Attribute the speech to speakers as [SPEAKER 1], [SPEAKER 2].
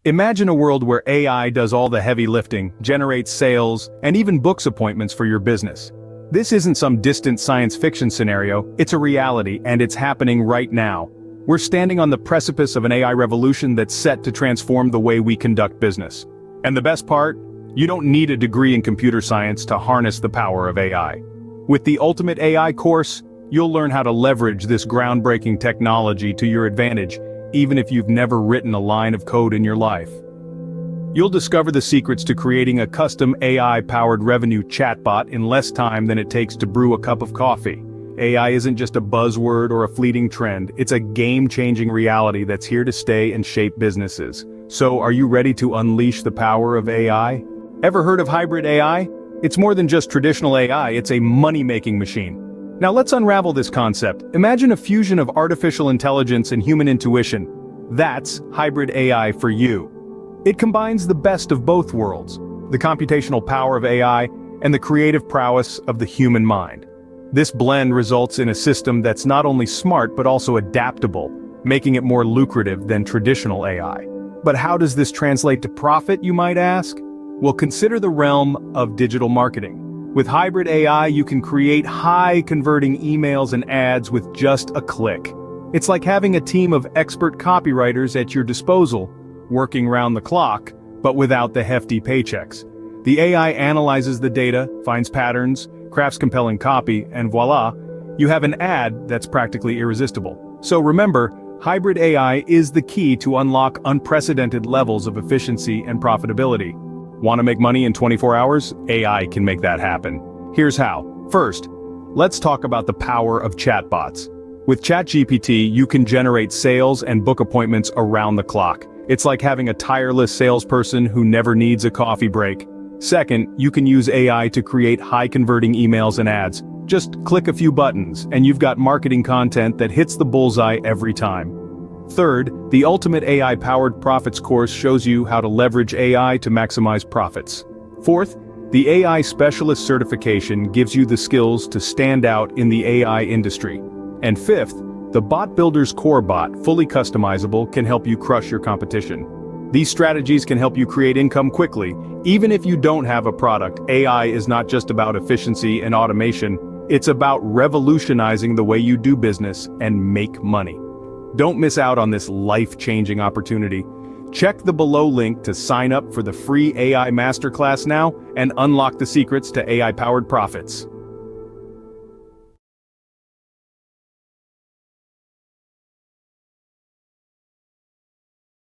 [SPEAKER 1] Imagine a world where AI does all the heavy lifting, generates sales, and even books appointments for your business. This isn't some distant science fiction scenario, it's a reality and it's happening right now. We're standing on the precipice of an AI revolution that's set to transform the way we conduct business. And the best part? You don't need a degree in computer science to harness the power of AI. With the Ultimate AI course, you'll learn how to leverage this groundbreaking technology to your advantage, even if you've never written a line of code in your life. You'll discover the secrets to creating a custom AI-powered revenue chatbot in less time than it takes to brew a cup of coffee. AI isn't just a buzzword or a fleeting trend, it's a game-changing reality that's here to stay and shape businesses. So, are you ready to unleash the power of AI? Ever heard of hybrid AI? It's more than just traditional AI, it's a money-making machine. Now let's unravel this concept. Imagine a fusion of artificial intelligence and human intuition. That's hybrid AI for you. It combines the best of both worlds, the computational power of AI and the creative prowess of the human mind. This blend results in a system that's not only smart but also adaptable, making it more lucrative than traditional AI. But how does this translate to profit, you might ask? Well, consider the realm of digital marketing. With hybrid AI, you can create high-converting emails and ads with just a click. It's like having a team of expert copywriters at your disposal, working round the clock, but without the hefty paychecks. The AI analyzes the data, finds patterns, crafts compelling copy, and voila, you have an ad that's practically irresistible. So remember, hybrid AI is the key to unlock unprecedented levels of efficiency and profitability. Want to make money in 24 hours? AI can make that happen. Here's how. First, let's talk about the power of chatbots. With ChatGPT, you can generate sales and book appointments around the clock. It's like having a tireless salesperson who never needs a coffee break. Second, you can use AI to create high-converting emails and ads. Just click a few buttons, and you've got marketing content that hits the bullseye every time. Third, the Ultimate AI-powered Profits course shows you how to leverage AI to maximize profits. Fourth, the AI Specialist certification gives you the skills to stand out in the AI industry. And fifth, the Bot Builder's Core Bot, fully customizable, can help you crush your competition. These strategies can help you create income quickly. Even if you don't have a product, AI is not just about efficiency and automation, it's about revolutionizing the way you do business and make money. Don't miss out on this life-changing opportunity. Check the below link to sign up for the free AI Masterclass now and unlock the secrets to AI-powered profits.